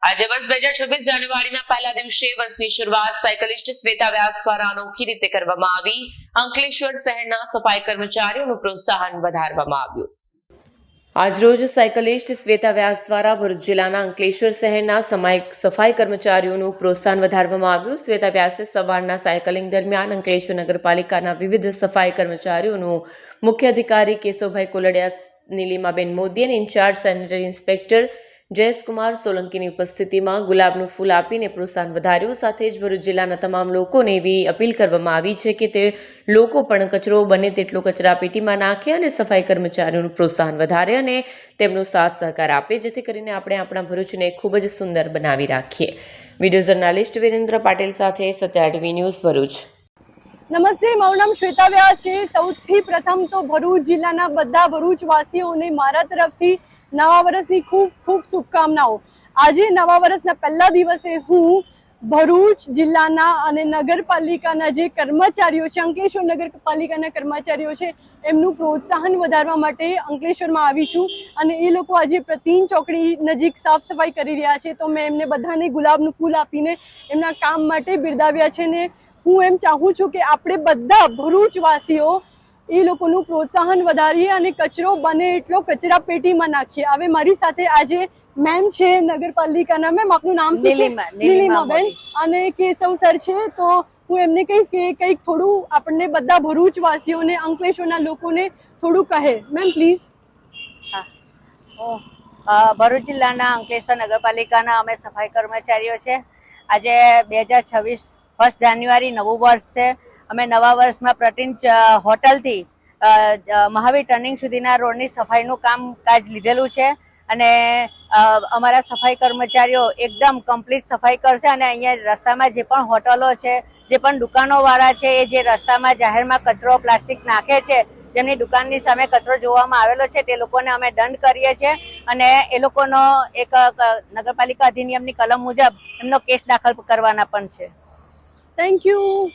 આજે વર્ષ 2026 જાન્યુઆરીના પહેલા દિવસે વર્ષની શરૂઆત સાયકલિસ્ટ શ્વેતા વ્યાસ દ્વારા અનોખી રીતે કરવામાં આવી। અંકલેશ્વર શહેરના સફાઈ કર્મચારીઓનું પ્રોત્સાહન વધારવામાં આવ્યું। આજરોજ સાયકલિસ્ટ શ્વેતા વ્યાસ દ્વારા ભરૂચ જિલ્લાના અંકલેશ્વર શહેરના સફાઈ કર્મચારીઓનું પ્રોત્સાહન વધારવામાં આવ્યું। શ્વેતા વ્યાસે સવારના સાયકલિંગ દરમિયાન અંકલેશ્વર નગરપાલિકાના વિવિધ સફાઈ કર્મચારીઓનું મુખ્ય અધિકારી કેશવભાઈ કોલડિયા, નીલિમાબેન મોદી અને ઇન્ચાર્જ સેનેટરી ઇન્સ્પેક્ટર જયેશકુમાર સોલંકીની ઉપસ્થિતિમાં ગુલાબનું ફૂલ આપીને પ્રોત્સાહન વધાર્યું। સાથે જ ભરૂચ જિલ્લાના તમામ લોકોને એવી અપીલ કરવામાં આવી છે કે તે લોકો પણ કચરો બને તેટલો કચરાપેટીમાં નાખે અને સફાઈ કર્મચારીઓનું પ્રોત્સાહન વધારે અને તેમનો સાથ સહકાર આપે, જેથી કરીને આપણે આપણા ભરૂચને ખૂબ જ સુંદર બનાવી રાખીએ। વિડીયો જર્નાલિસ્ટ વિરેન્દ્ર પાટીલ સાથે સત્યા ટીવી ન્યૂઝ ભરૂચ। નમસ્તે, મારું નામ શ્વેતા વ્યાસ છે। સૌથી પ્રથમ તો ભરૂચ જિલ્લાના બધા ભરૂચવાસીઓને મારા તરફથી નવા વર્ષની ખૂબ ખૂબ શુભકામનાઓ। આજે નવા વર્ષના પહેલા દિવસે હું ભરૂચ જિલ્લાના અને નગરપાલિકાના જે કર્મચારીઓ છે, અંકલેશ્વર નગરપાલિકાના કર્મચારીઓ છે, એમનું પ્રોત્સાહન વધારવા માટે અંકલેશ્વરમાં આવી છું અને એ લોકો આજે પ્રતિન ચોકડી નજીક સાફ સફાઈ કરી રહ્યા છે, તો મેં એમને બધાને ગુલાબનું ફૂલ આપીને એમના કામ માટે બિરદાવ્યા છે ને હું એમ ચાહું છું કે આપણે બધા ભરૂચવાસીઓ એ લોકોનું પ્રોત્સાહન વધારીએ અને કચરો બને એટલો કચરા પેટીમાં નાખીએ। હવે મારી સાથે આજે મેમ છે નગરપાલિકાના। મેમ, આપનું નામ શું છે? નીલિમાબેન। અને કેશવ સર છે, તો હું એમને કહીશ કે કંઈક થોડું આપણને બધા ભરૂચવાસીઓને, અંકલેશ્વરના લોકોને થોડું કહે। Ma'am please. ભરૂચ જિલ્લાના અંકલેશ્વર નગરપાલિકાના અમે સફાઈ કર્મચારીઓ છે। આજે 2026 1 જાન્યુઆરી નવું વર્ષ છે। અમે નવા વર્ષમાં પ્રતિન હોટલથી મહાવીર ટર્નિંગ સુધીના રોડની સફાઈનું કામકાજ લીધેલું છે અને અમારા સફાઈ કર્મચારીઓ એકદમ કમ્પ્લીટ સફાઈ કરશે અને અહીંયા રસ્તામાં જે પણ હોટલો છે, જે પણ દુકાનોવાળા છે, એ જે રસ્તામાં જાહેરમાં કચરો પ્લાસ્ટિક નાખે છે, જેમની દુકાનની સામે કચરો જોવામાં આવેલો છે, તે લોકોને અમે દંડ કરીએ છીએ અને એ લોકોનો એક નગરપાલિકા અધિનિયમની કલમ મુજબ એમનો કેસ દાખલ કરવાના પણ છે। Thank you.